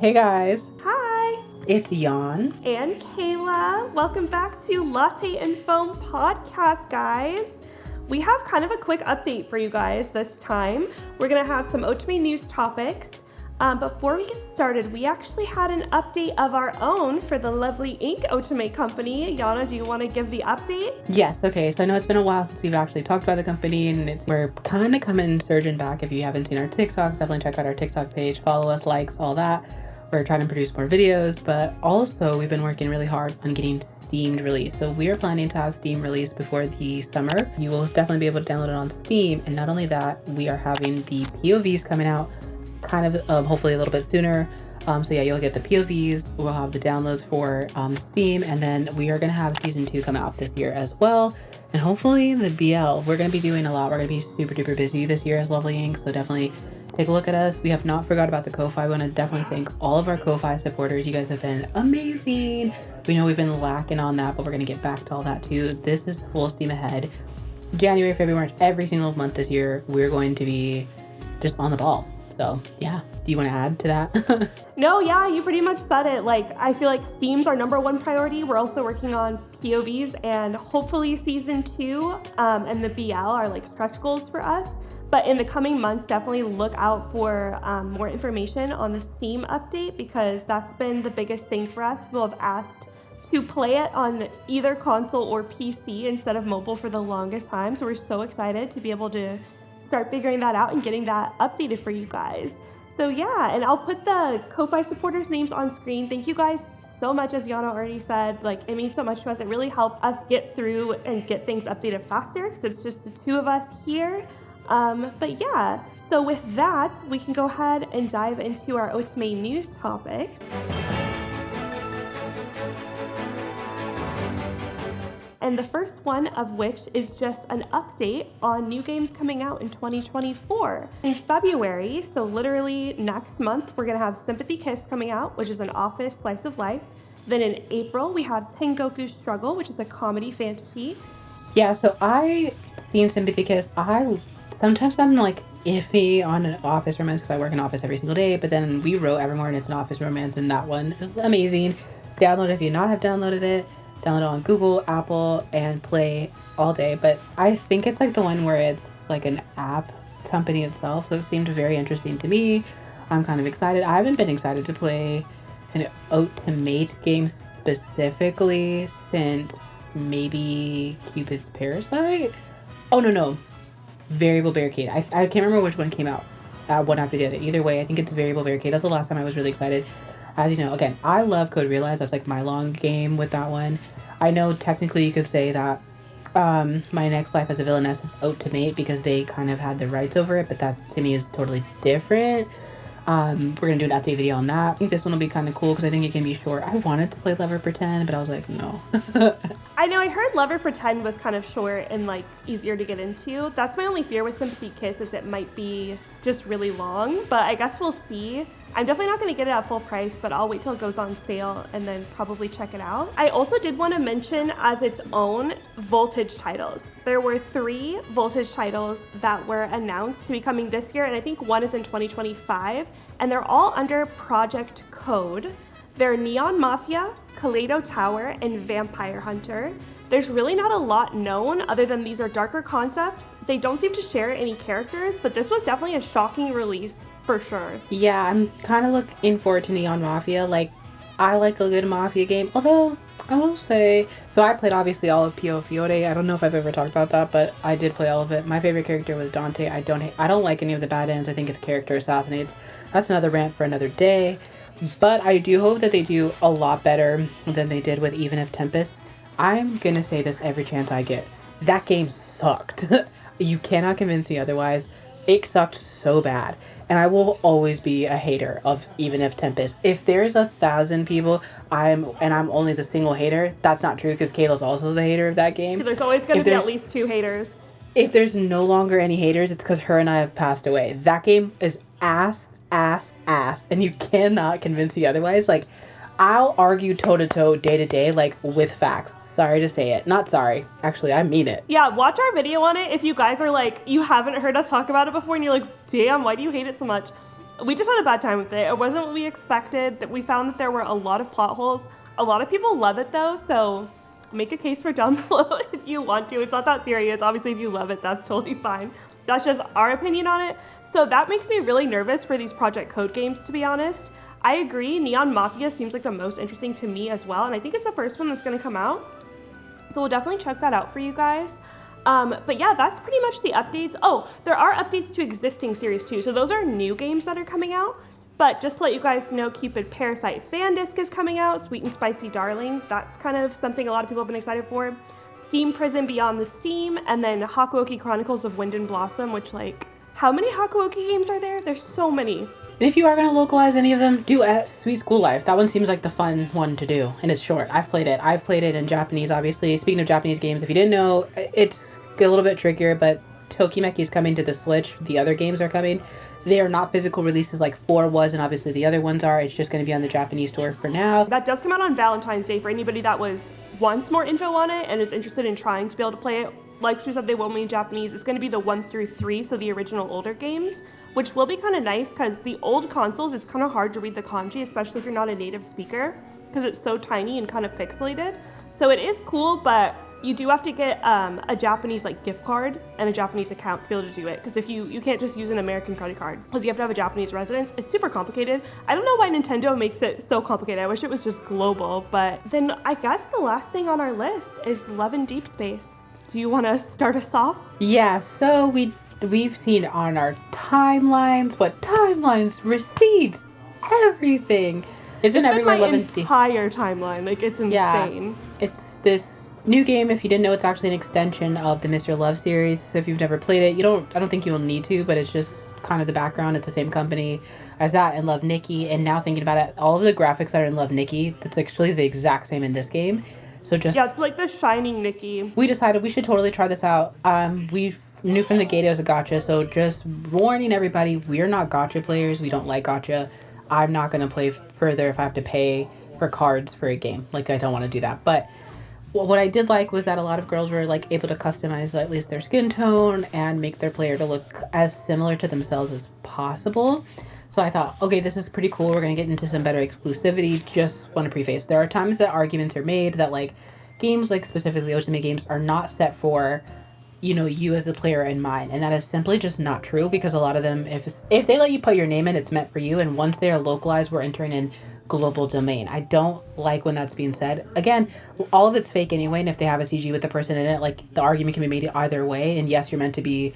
Hey guys, Hi! it's Jan. And Kayla. Welcome back to Latte and Foam Podcast, guys. We have kind of a quick update for you guys this time. We're going to have some Otome news topics. Before we get started, we actually had an update of our own for the lovely Ink Otome company. Yana, do you want to give the update? Yes, okay, so I know it's been a while since we've actually talked about the company, and we're kind of surging back. If you haven't seen our TikToks, definitely check out our TikTok page, follow us, likes, all that. We're trying to produce more videos, but also we've been working really hard on getting Steam released. So we are planning to have Steam released before the summer. You will definitely be able to download it on Steam. And not only that, we are having the POVs coming out kind of hopefully a little bit sooner. So yeah, you'll get the POVs. We'll have the downloads for Steam. And then we are going to have season 2 come out this year as well. And hopefully the BL. We're going to be doing a lot. We're going to be super duper busy this year as Lovely Ink. So definitely take a look at us. We have not forgot about the Ko-Fi. We want to definitely thank all of our Ko-Fi supporters. You guys have been amazing. We know we've been lacking on that, but we're going to get back to all that too. This is full steam ahead. January, February, March, every single month this year, we're going to be just on the ball. So yeah, do you want to add to that? No, yeah, you pretty much said it. Like, I feel like Steam's our number one priority. We're also working on POVs and hopefully season 2 and the BL are like stretch goals for us. But in the coming months, definitely look out for more information on the Steam update because that's been the biggest thing for us. People have asked to play it on either console or PC instead of mobile for the longest time. So we're so excited to be able to start figuring that out and getting that updated for you guys. So yeah, and I'll put the Ko-Fi supporters' names on screen. Thank you guys so much, as Yana already said. Like, it means so much to us. It really helped us get through and get things updated faster because it's just the two of us here. But yeah, so with that, we can go ahead and dive into our Otome news topics. And the first one of which is just an update on new games coming out in 2024. In February, so literally next month, we're gonna have Sympathy Kiss coming out, which is an office slice of life. Then in April, we have Tengoku Struggle, which is a comedy fantasy. Yeah, so I seen Sympathy Kiss. Sometimes I'm like iffy on an office romance because I work in office every single day, but then we wrote Evermore and it's an office romance, and that one is amazing. Download it if you not have downloaded it. Download it on Google, Apple, and play all day. But I think it's like the one where it's like an app company itself, so it seemed very interesting to me. I'm kind of excited. I haven't been excited to play an Otome game specifically since maybe Cupid's Parasite. Oh, no. Variable Barricade. I can't remember which one came out one after the other. Either way, I think it's Variable Barricade. That's the last time I was really excited. As you know, again, I love Code Realize. That's like my long game with that one. I know technically you could say that My Next Life as a Villainess is Otome because they kind of had the rights over it, but that to me is totally different. We're going to do an update video on that. I think this one will be kind of cool because I think it can be short. I wanted to play Lover Pretend, but I was like, no. I know, I heard Lover Pretend was kind of short and like easier to get into. That's my only fear with Sympathy Kiss is it might be just really long, but I guess we'll see. I'm definitely not going to get it at full price, but I'll wait till it goes on sale and then probably check it out. I also did want to mention as its own Voltage titles. There were 3 Voltage titles that were announced to be coming this year, and I think one is in 2025, and they're all under Project Code. They're Neon Mafia, Kaleido Tower, and Vampire Hunter. There's really not a lot known other than these are darker concepts. They don't seem to share any characters, but this was definitely a shocking release. For sure. Yeah, I'm kind of looking forward to Neon Mafia. Like, I like a good Mafia game. Although, I will say... So I played, obviously, all of Pio Fiore. I don't know if I've ever talked about that, but I did play all of it. My favorite character was Dante. I don't like any of the bad ends. I think it's character assassinates. That's another rant for another day. But I do hope that they do a lot better than they did with Even If Tempest. I'm going to say this every chance I get. That game sucked. You cannot convince me otherwise. It sucked so bad. And I will always be a hater of Even If Tempest. If there's 1,000 people, I'm only the single hater. That's not true because Kayla's also the hater of that game. There's always going to be at least 2 haters. If there's no longer any haters, it's because her and I have passed away. That game is ass, and you cannot convince me otherwise. Like, I'll argue toe-to-toe, day-to-day, like, with facts. Sorry to say it. Not sorry. Actually, I mean it. Yeah, watch our video on it if you guys are like, you haven't heard us talk about it before and you're like, damn, why do you hate it so much? we just had a bad time with it. It wasn't what we expected. That we found that there were a lot of plot holes. A lot of people love it though, so make a case for down below if you want to. It's not that serious. Obviously, if you love it, that's totally fine. That's just our opinion on it. So that makes me really nervous for these Project Code games, to be honest. I agree, Neon Mafia seems like the most interesting to me as well, and I think it's the first one that's gonna come out. So we'll definitely check that out for you guys. But yeah, that's pretty much the updates. Oh, there are updates to existing series too. So those are new games that are coming out. But just to let you guys know, Cupid Parasite Fan Disc is coming out, Sweet and Spicy Darling. That's kind of something a lot of people have been excited for. Steam Prison Beyond the Steam, and then Hakuoki Chronicles of Wind and Blossom, which like, how many Hakuoki games are there? There's so many. And if you are going to localize any of them, do Sweet School Life. That one seems like the fun one to do. And it's short. I've played it in Japanese, obviously. Speaking of Japanese games, if you didn't know, it's a little bit trickier, but TokiMeki is coming to the Switch. The other games are coming. They are not physical releases like 4 was, and obviously the other ones are. It's just going to be on the Japanese store for now. That does come out on Valentine's Day for anybody that wants more info on it and is interested in trying to be able to play it. Like she said, they won't be in Japanese. It's going to be the 1 through 3, so the original older games, which will be kind of nice because the old consoles, it's kind of hard to read the kanji, especially if you're not a native speaker, because it's so tiny and kind of pixelated. So it is cool, but you do have to get a Japanese like gift card and a Japanese account to be able to do it, because if you can't just use an American credit card, because you have to have a Japanese residence. It's super complicated. I don't know why Nintendo makes it so complicated. I wish it was just global. But then I guess the last thing on our list is Love&Deepspace. Do you want to start us off? Yeah, so we've seen on our timelines, receipts, everything. It's been everywhere. My entire timeline, like it's insane. Yeah, it's this new game. If you didn't know, it's actually an extension of the Mr. Love series. So if you've never played it, I don't think you'll need to, but it's just kind of the background. It's the same company as that and Love Nikki. And now thinking about it, all of the graphics that are in Love Nikki, that's actually the exact same in this game. So yeah, it's like the Shining Nikki. We decided we should totally try this out. We knew from the gate it was a gacha, so just warning everybody, we're not gacha players. We don't like gacha. I'm not going to play further if I have to pay for cards for a game. Like, I don't want to do that. But what I did like was that a lot of girls were like able to customize at least their skin tone and make their player to look as similar to themselves as possible. So I thought, okay, this is pretty cool. We're going to get into some better exclusivity. Just want to preface, there are times that arguments are made that like games, like specifically Otome games, are not set for, you as the player in mind. And that is simply just not true, because a lot of them, if they let you put your name in, it's meant for you. And once they are localized, we're entering in global domain. I don't like when that's being said. Again, all of it's fake anyway. And if they have a CG with the person in it, like the argument can be made either way. And yes, you're meant to be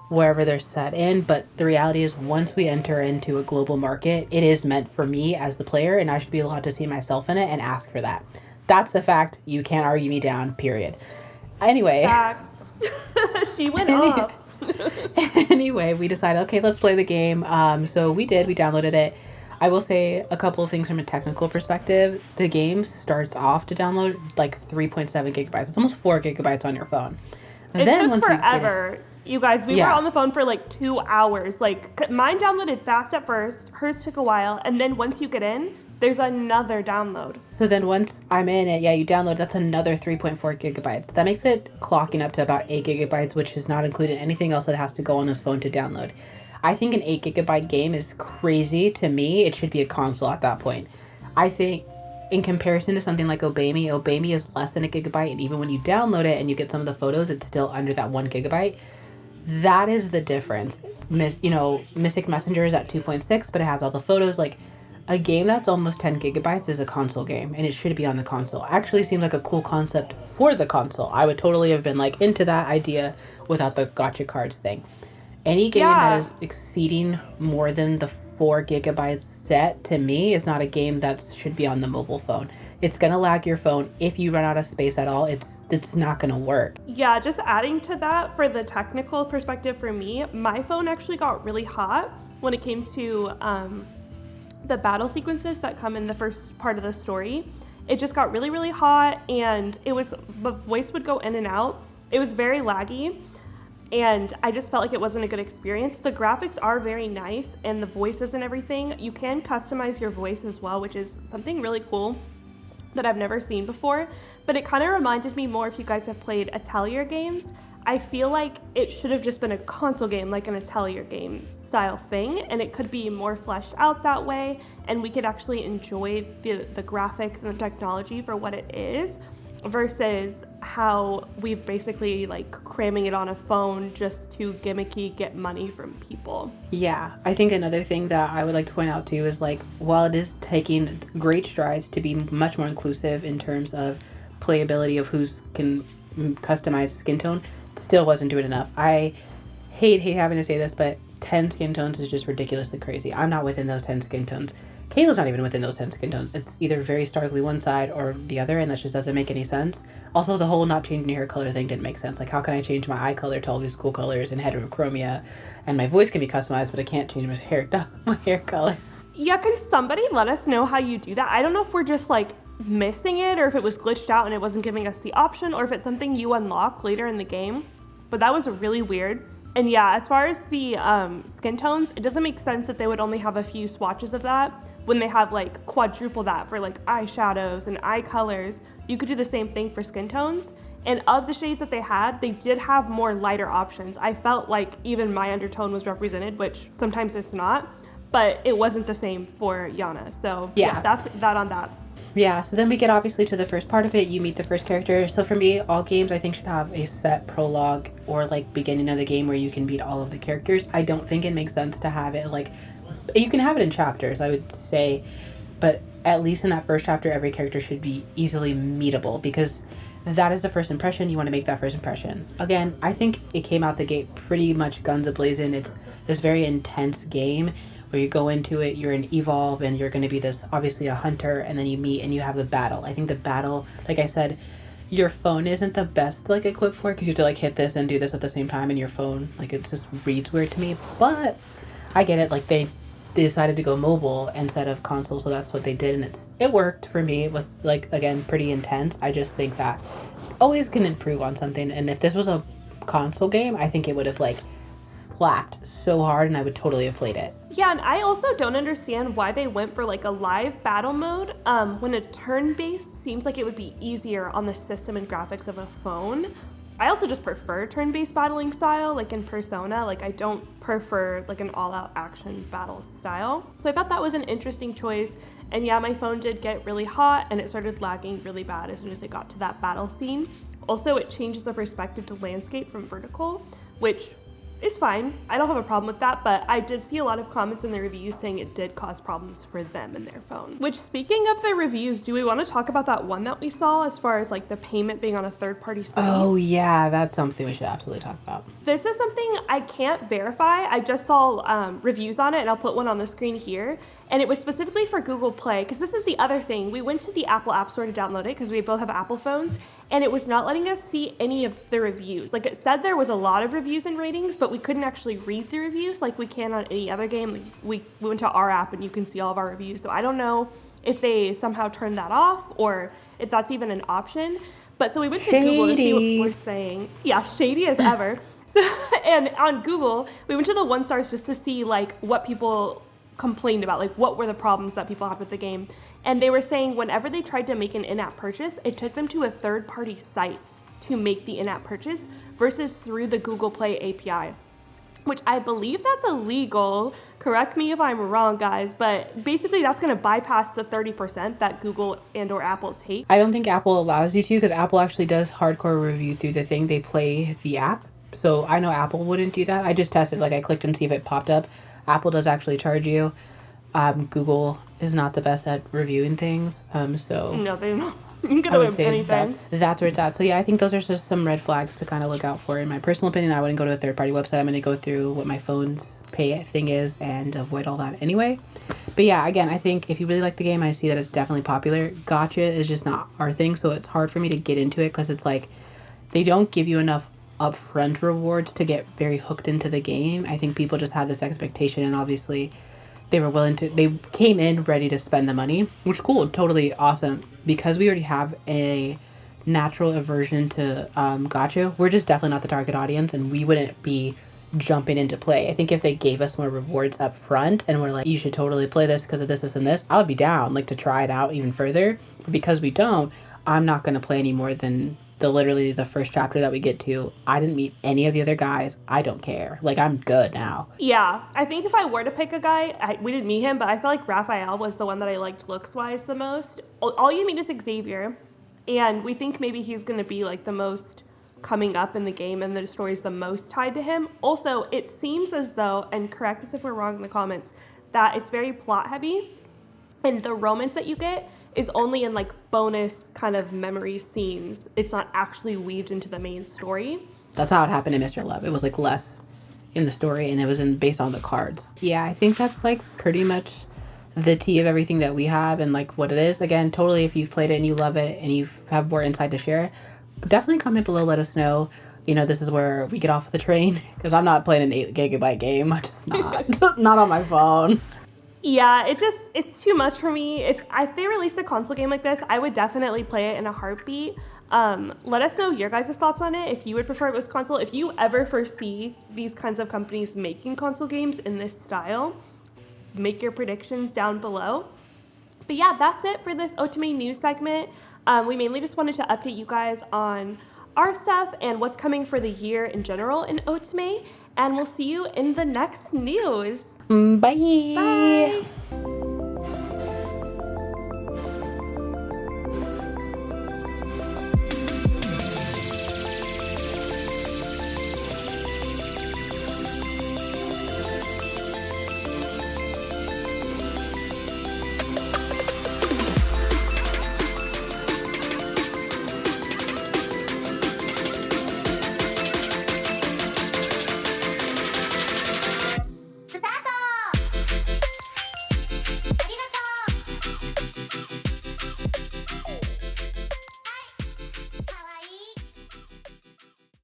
wherever they're set in, but the reality is once we enter into a global market, it is meant for me as the player, and I should be allowed to see myself in it and ask for that. That's a fact. You can't argue me down, period. Anyway. Facts. She went off. Anyway, we decided, okay, let's play the game. So we downloaded it. I will say a couple of things from a technical perspective. The game starts off to download like 3.7 gigabytes. It's almost 4 gigabytes on your phone. It took forever. You guys, we were on the phone for like 2 hours. Like, mine downloaded fast at first, hers took a while, and then once you get in, there's another download. So then once I'm in it, you download, that's another 3.4 gigabytes. That makes it clocking up to about 8 gigabytes, which is not including anything else that has to go on this phone to download. I think an 8 gigabyte game is crazy. To me, it should be a console at that point. I think in comparison to something like Obame is less than a gigabyte, and even when you download it and you get some of the photos, it's still under that 1 gigabyte. That is the difference. Mystic Messenger is at 2.6, but it has all the photos. Like, a game that's almost 10 gigabytes is a console game, and it should be on the console. Actually seemed like a cool concept for the console. I would totally have been like into that idea without the gotcha cards thing. Any game that is exceeding more than the 4 gigabytes set, to me, is not a game that should be on the mobile phone. It's gonna lag your phone. If you run out of space at all, it's not gonna work. Yeah, just adding to that, for the technical perspective for me, my phone actually got really hot when it came to the battle sequences that come in the first part of the story. It just got really, really hot, and the voice would go in and out. It was very laggy, and I just felt like it wasn't a good experience. The graphics are very nice, and the voices and everything. You can customize your voice as well, which is something really cool that I've never seen before, but it kind of reminded me more, if you guys have played Atelier games, I feel like it should have just been a console game like an Atelier games style thing, and it could be more fleshed out that way, and we could actually enjoy the graphics and the technology for what it is, versus how we've basically like cramming it on a phone just to gimmicky get money from people. Yeah, I think another thing that I would like to point out too is like, while it is taking great strides to be much more inclusive in terms of playability of who's can customize skin tone, it still wasn't doing enough. I hate having to say this, but 10 skin tones is just ridiculously crazy. I'm not within those 10 skin tones. Kayla's not even within those 10 skin tones. It's either very starkly one side or the other, and that just doesn't make any sense. Also, the whole not changing your hair color thing didn't make sense. Like, how can I change my eye color to all these cool colors and heterochromia, and my voice can be customized, but I can't change my hair color? Yeah, can somebody let us know how you do that? I don't know if we're just like missing it, or if it was glitched out and it wasn't giving us the option, or if it's something you unlock later in the game, but that was really weird. And yeah, as far as the skin tones, it doesn't make sense that they would only have a few swatches of that when they have like quadruple that for like eyeshadows and eye colors. You could do the same thing for skin tones. And of the shades that they had, they did have more lighter options. I felt like even my undertone was represented, which sometimes it's not, but it wasn't the same for Yana. So yeah, that's that on that. Yeah, so then we get obviously to the first part of it. You meet the first character. So for me, all games I think should have a set prologue or like beginning of the game where you can meet all of the characters. I don't think it makes sense to have it like, you can have it in chapters, I would say, but at least in that first chapter, every character should be easily meetable, because that is the first impression. You want to make that first impression. Again, I think it came out the gate pretty much guns a-blazing. It's this very intense game where you go into it, you're an evolve, and you're going to be this, obviously a hunter, and then you meet and you have the battle. I think the battle, like I said, your phone isn't the best like equipped for it, because you have to like hit this and do this at the same time, and your phone, like, it just reads weird to me. But I get it, like they decided to go mobile instead of console, so that's what they did, and it worked for me. It was like, again, pretty intense. I just think that always can improve on something, and if this was a console game, I think it would have like slapped so hard and I would totally have played it. Yeah, and I also don't understand why they went for like a live battle mode when a turn-based seems like it would be easier on the system and graphics of a phone. I also just prefer turn-based battling style, like in Persona. Like, I don't prefer like an all-out action battle style. So I thought that was an interesting choice. And yeah, my phone did get really hot and it started lagging really bad as soon as it got to that battle scene. Also, it changes the perspective to landscape from vertical, which is fine. I don't have a problem with that, but I did see a lot of comments in the reviews saying it did cause problems for them and their phone. Which, speaking of the reviews, do we want to talk about that one that we saw as far as like the payment being on a third-party site? Oh yeah, that's something we should absolutely talk about. This is something I can't verify. I just saw reviews on it, and I'll put one on the screen here. And it was specifically for Google Play, because this is the other thing. We went to the Apple App Store to download it because we both have Apple phones, and it was not letting us see any of the reviews. Like, it said there was a lot of reviews and ratings, but we couldn't actually read the reviews like we can on any other game. Like, we went to our app and you can see all of our reviews. So I don't know if they somehow turned that off or if that's even an option. But so we went to Google to see what we're saying. Yeah, shady as ever. And on Google, we went to the 1 stars just to see like what people complained about, like what were the problems that people had with the game. And they were saying whenever they tried to make an in-app purchase, it took them to a third-party site to make the in-app purchase versus through the Google Play API, which I believe that's illegal. Correct me if I'm wrong, guys, but basically that's going to bypass the 30% that Google and or Apple take. I don't think Apple allows you to, because Apple actually does hardcore review through the thing. They play the app. So I know Apple wouldn't do that. I just tested, like I clicked and see if it popped up. Apple does actually charge you. Google is not the best at reviewing things. So no, they're not. You can get away with anything. That's where it's at. So yeah, I think those are just some red flags to kind of look out for. In my personal opinion, I wouldn't go to a third-party website. I'm going to go through what my phone's pay thing is and avoid all that anyway. But yeah, again, I think if you really like the game, I see that it's definitely popular. Gacha is just not our thing, so it's hard for me to get into it because it's like they don't give you enough upfront rewards to get very hooked into the game. I think people just had this expectation, and obviously they came in ready to spend the money, which cool, totally awesome. Because we already have a natural aversion to gacha, we're just definitely not the target audience, and we wouldn't be jumping into play. I think if they gave us more rewards up front and were like, you should totally play this because of this and this, I would be down like to try it out even further. But because we don't, I'm not going to play any more than literally the first chapter that we get to, I didn't meet any of the other guys. I don't care. Like, I'm good now. Yeah, I think if I were to pick a guy, we didn't meet him, but I feel like Raphael was the one that I liked looks-wise the most. All you meet is Xavier, and we think maybe he's going to be like the most coming up in the game and the story's the most tied to him. Also, it seems as though, and correct us if we're wrong in the comments, that it's very plot heavy, and the romance that you get is only in like bonus kind of memory scenes. It's not actually weaved into the main story. That's how it happened in Mr. Love. It was like less in the story, and it was based on the cards. Yeah, I think that's like pretty much the tea of everything that we have and like what it is. Again, totally, if you've played it and you love it and you have more insight to share, definitely comment below, let us know. You know, this is where we get off the train, because I'm not playing an 8 gigabyte game. I'm just not. Not on my phone. Yeah, it's too much for me. If they released a console game like this, I would definitely play it in a heartbeat. Let us know your guys' thoughts on it, if you would prefer it was console. If you ever foresee these kinds of companies making console games in this style, make your predictions down below. But yeah, that's it for this Otome news segment. We mainly just wanted to update you guys on our stuff and what's coming for the year in general in Otome, and we'll see you in the next news. Bye. Bye.